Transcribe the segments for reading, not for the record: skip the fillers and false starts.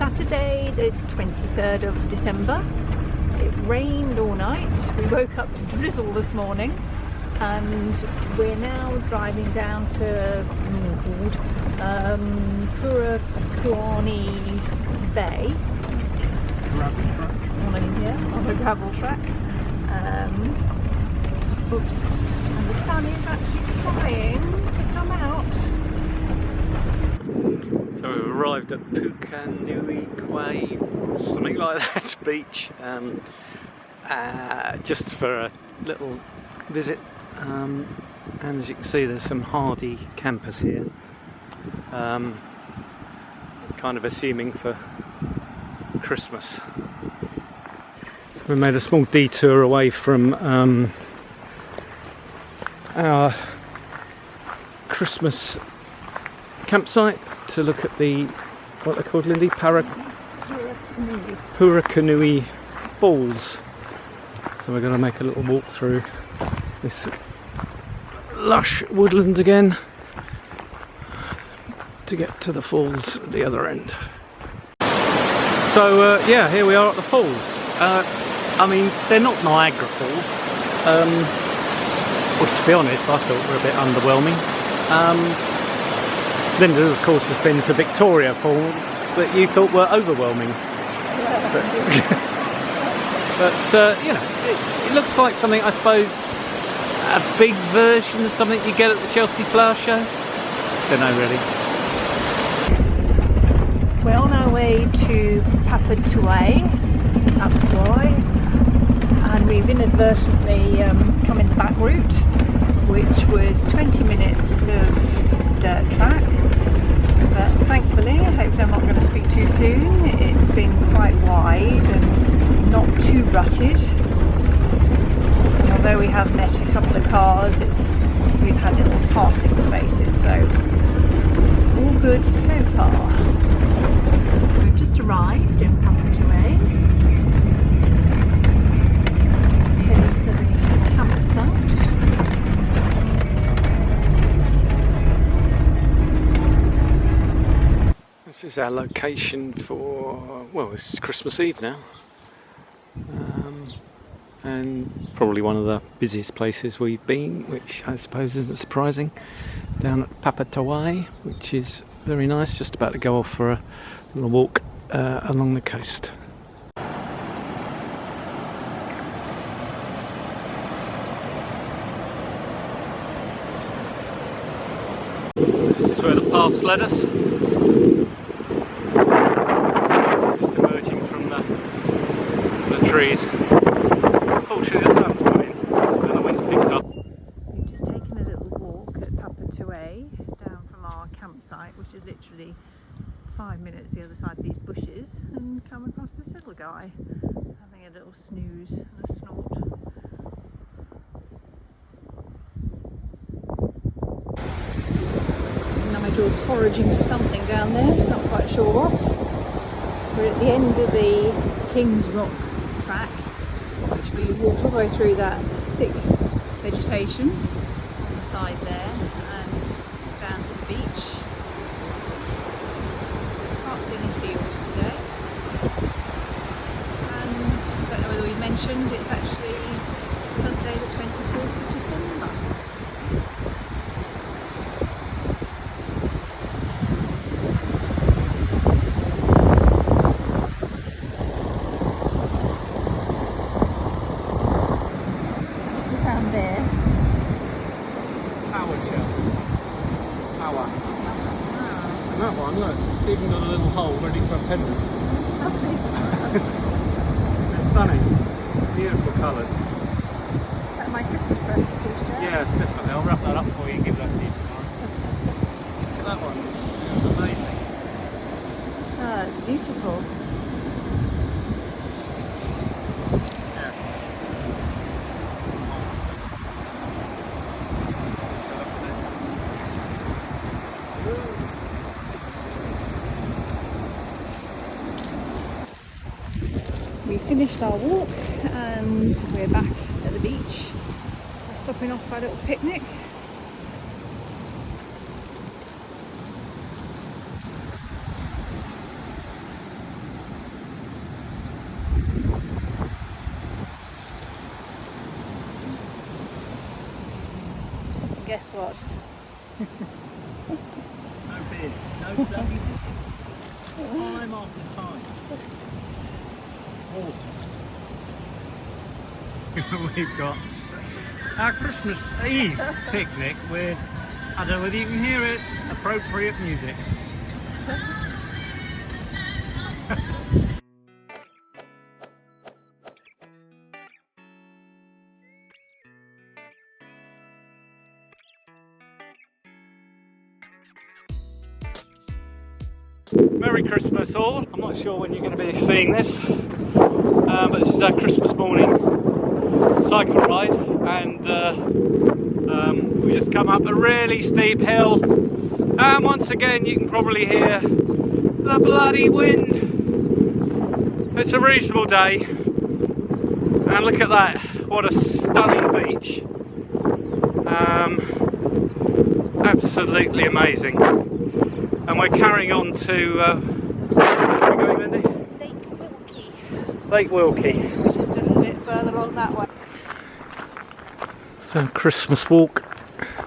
Saturday the 23rd of December. It rained all night. We woke up to drizzle this morning and we're now driving down to Purakuani Bay on a gravel track. Oops, and the sun is actually trying to come out. So we've arrived at Pukenui Quay, something like that, beach, just for a little visit. And as you can see, there's some hardy campers here, kind of assuming for Christmas. So we made a small detour away from our Christmas campsite to look at the, what they're called, Lindy? Purakanui Falls. So we're going to make a little walk through this lush woodland again to get to the falls at the other end. So yeah, here we are at the falls. I mean, they're not Niagara Falls, which, to be honest, I thought were a bit underwhelming. Linda, of course, has been to Victoria Falls that you thought were overwhelming. But you know, it looks like something, I suppose, a big version of something you get at the Chelsea Flower Show. Don't know really. We're on our way to Papatūāi, and we've inadvertently come in the back route, which was 20 minutes of dirt track. But thankfully, hopefully I'm not going to speak too soon, it's been quite wide and not too rutted. And although we have met a couple of cars, we've had little passing spaces, so all good so far. We've just arrived in Papatūāi, heading for the campsite. This is our location for, well, this is Christmas Eve now, and probably one of the busiest places we've been, which I suppose isn't surprising, down at Papatūāi, which is very nice, just about to go off for a little walk along the coast. This is where the paths led us. Just emerging from the trees. Unfortunately the sun's coming and the wind's picked up. We've just taken a little walk at Papatūāi down from our campsite, which is literally 5 minutes the other side of these bushes, and come across this little guy having a little snooze and a snort. Nigel's foraging for something down there, not quite sure what. We're at the end of the King's Rock track, which we walked all the way through that thick vegetation on the side there and down to the beach. Can't see any seals today. And I don't know whether we mentioned, it's actually Sunday the 24th of December. There. Power shell. Power. And that one, look, it's even got a little hole ready for a pendant. It's stunning. Beautiful colours. Is that my Christmas present sorted out? Yes, definitely. I'll wrap that up for you and give that to you tomorrow. Look at that one. It's amazing. Oh, it's beautiful. We finished our walk and we're back at the beach, stopping off for a little picnic. guess what? No beers, no bloody time after time. Water. We've got our Christmas Eve picnic with, I don't know whether you can hear it, appropriate music. Merry Christmas all. I'm not sure when you're going to be seeing this, but this is our Christmas morning cycle ride, and we just come up a really steep hill, and once again you can probably hear the bloody wind. It's a reasonable day, and look at that, what a stunning beach. Absolutely amazing. And we're carrying on to where are we going, Lindy? Lake Wilkie. Lake Wilkie. Which is just a bit further on that way. So Christmas walk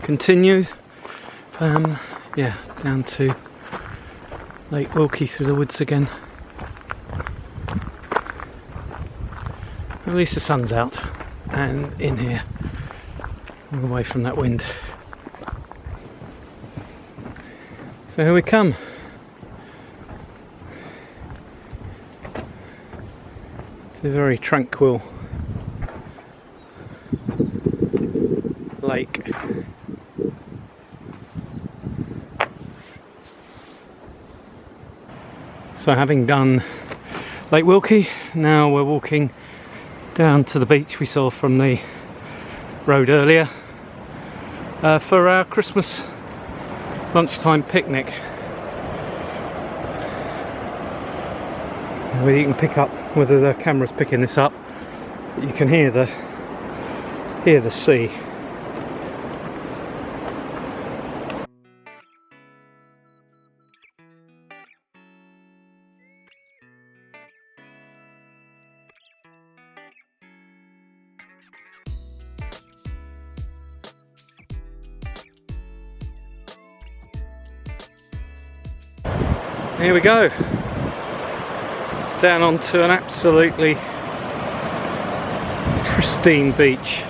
continues. Yeah, down to Lake Wilkie through the woods again. At least the sun's out and in here, all away from that wind. So here we come. It's a very tranquil lake. So having done Lake Wilkie, now we're walking down to the beach we saw from the road earlier for our Christmas lunchtime picnic. Whether you can pick up, whether the camera's picking this up, but you can hear the sea. Here we go, down onto an absolutely pristine beach.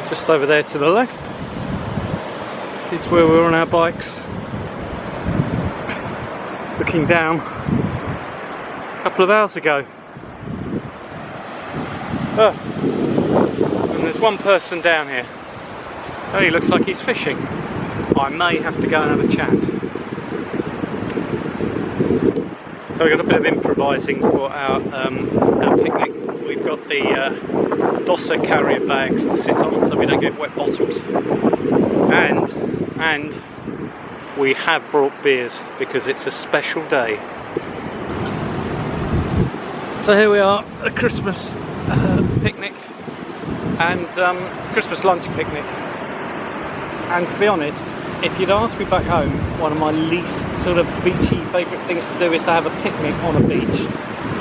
Just over there to the left is where we were on our bikes, looking down a couple of hours ago. Oh, and there's one person down here. Oh, he looks like he's fishing. I may have to go and have a chat. So we've got a bit of improvising for our picnic. We've got the Dosser carrier bags to sit on so we don't get wet bottoms. And we have brought beers because it's a special day. So here we are, a Christmas picnic and Christmas lunch picnic. And to be honest, if you'd asked me back home, one of my least sort of beachy favourite things to do is to have a picnic on a beach,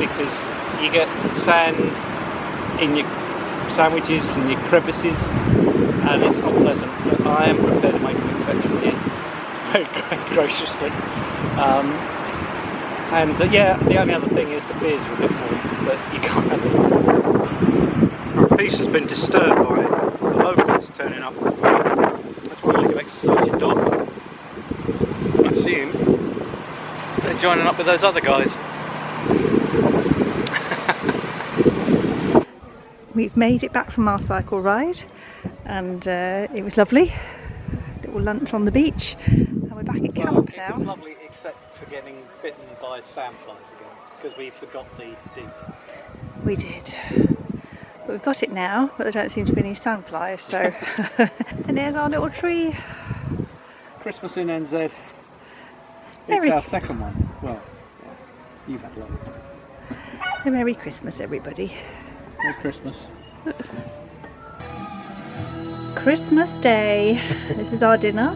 because you get sand in your sandwiches and your crevices and it's not pleasant. But I am prepared to make an exception here, very graciously. Yeah, the only other thing is the beers are a bit warm, but you can't have it. Our peace has been disturbed by the locals turning up. That's one leg of exercise your dog. I assume they're joining up with those other guys. We've made it back from our cycle ride, and it was lovely. Little lunch on the beach, and we're back at camp now. It was lovely, except for getting bitten by sandflies again, because we forgot the deed. We did. But we've got it now, but there don't seem to be any sandflies, so... And there's our little tree. Christmas in NZ. It's Merry... our second one. Well, yeah, you've had one. So Merry Christmas, everybody. Merry Christmas. Christmas Day. This is our dinner.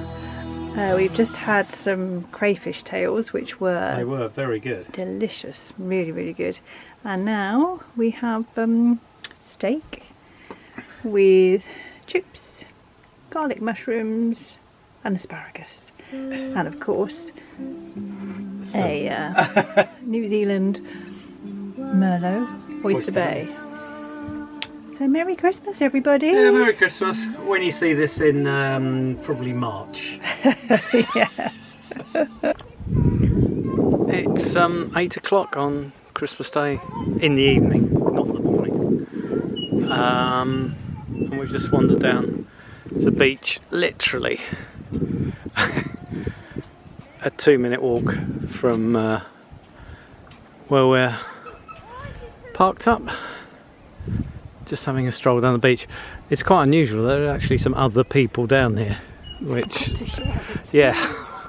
We've just had some crayfish tails, which were... They were very good. Delicious. Really, really good. And now we have... steak with chips, garlic mushrooms and asparagus, and of course a New Zealand Merlot Oyster Bay. So Merry Christmas everybody! Yeah, Merry Christmas. When you see this in probably March. Yeah. It's 8 o'clock on Christmas Day in the evening, not the morning. And we've just wandered down to the beach, literally a 2-minute walk from where we're parked up. Just having a stroll down the beach. It's quite unusual, there are actually some other people down here, which, yeah,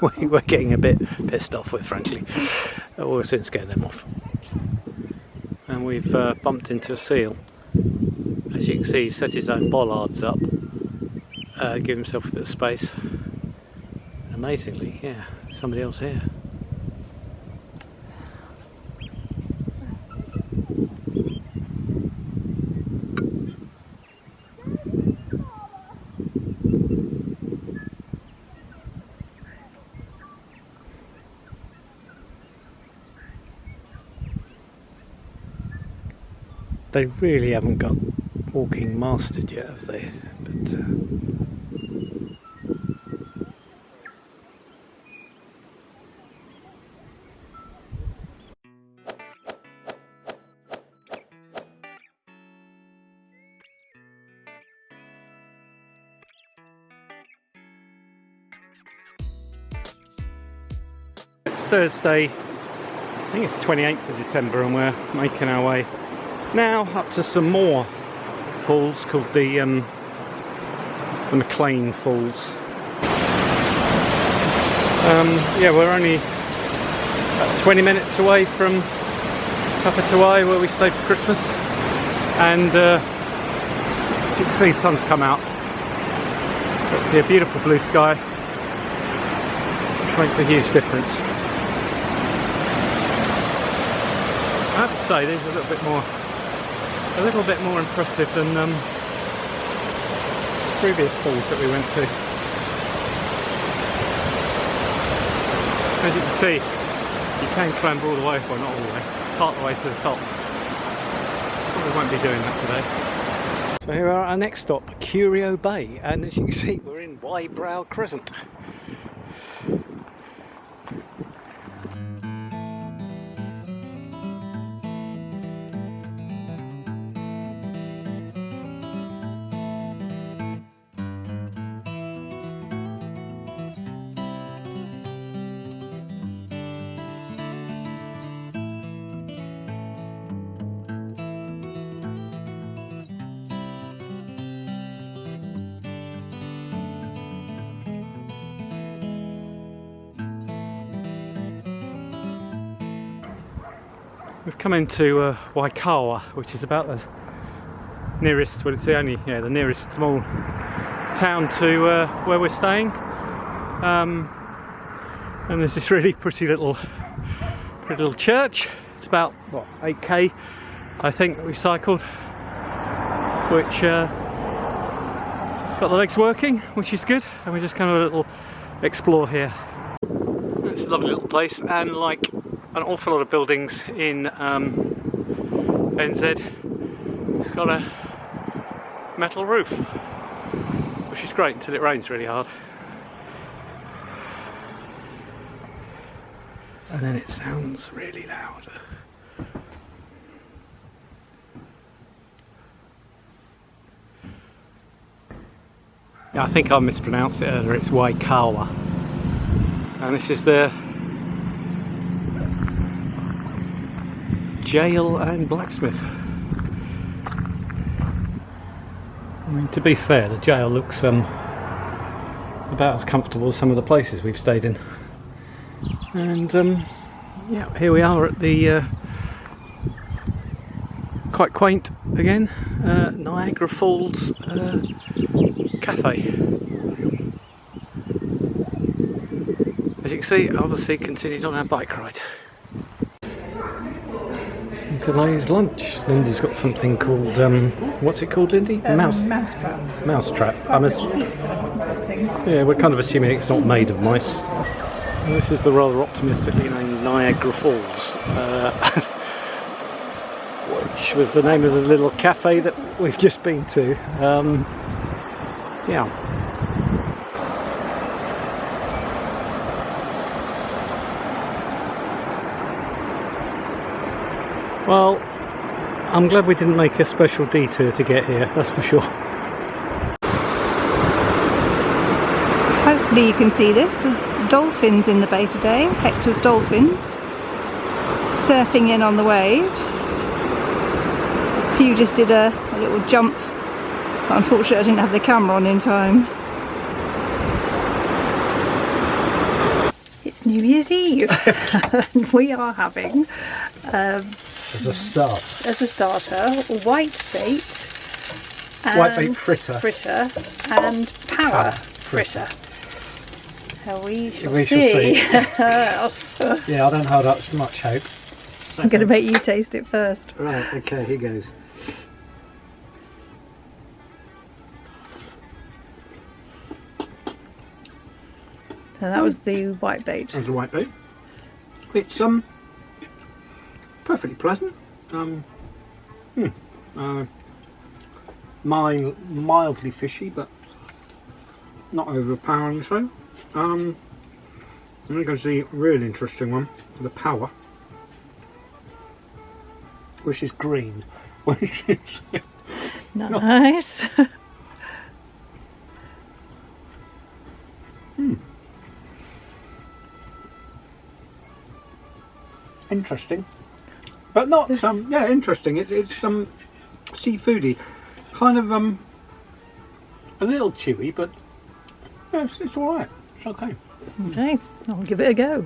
we're getting a bit pissed off with, frankly. We'll soon scare them off. And we've bumped into a seal. As you can see, he's set his own bollards up, give himself a bit of space. Amazingly, yeah, somebody else here. They really haven't got walking mastered yet, have they? But it's Thursday, I think it's 28th of December, and we're making our way now up to some more falls called the McLean Falls. Yeah, we're only about 20 minutes away from Papatoai, where we stayed for Christmas, and as you can see, the sun's come out. Got to see a beautiful blue sky, which makes a huge difference. I have to say, these are a little bit more impressive than previous falls that we went to. As you can see, you can clamber all the way, well not all the way, part of the way to the top. Probably won't be doing that today. So here are our next stop, Curio Bay, and as you can see, we're in Waibrow Crescent. We've come into Waikawa, which is about the nearest, well it's the only, yeah, the nearest small town to where we're staying. And there's this really pretty little church. It's about, what, 8k, I think, that we cycled, which it's got the legs working, which is good, and we're just kind of a little explore here. It's a lovely little place, and like an awful lot of buildings in NZ, it's got a metal roof, which is great until it rains really hard. And then it sounds really loud. Yeah, I think I mispronounced it earlier, it's Waikawa. And this is the jail and blacksmith. I mean, to be fair, the jail looks about as comfortable as some of the places we've stayed in. And yeah, here we are at the quite quaint again Niagara Falls cafe. As you can see, obviously continued on our bike ride. today's lunch. Lindy's got something called, what's it called, Lindy? Mousetrap. Mousetrap. Something. Yeah, we're kind of assuming it's not made of mice. And this is the rather optimistically named Niagara Falls, which was the name of the little cafe that we've just been to. Yeah. Well, I'm glad we didn't make a special detour to get here, that's for sure. Hopefully you can see this. There's dolphins in the bay today, Hector's dolphins, surfing in on the waves. A few just did a little jump, but unfortunately I didn't have the camera on in time. It's New Year's Eve. We are having, as a starter, whitebait fritter and power fritter. So we shall see. Yeah, I don't hold up much hope. I'm going to make you taste it first. Right, okay, here goes. So that was the whitebait. There's the whitebait. It's perfectly pleasant. Mildly fishy, but not overpowering so. And then goes the really interesting one, the power, which is green. Which is nice. Interesting, but not yeah, interesting. It's seafoody, kind of a little chewy, but yeah, it's all right. It's okay. Okay, I'll give it a go.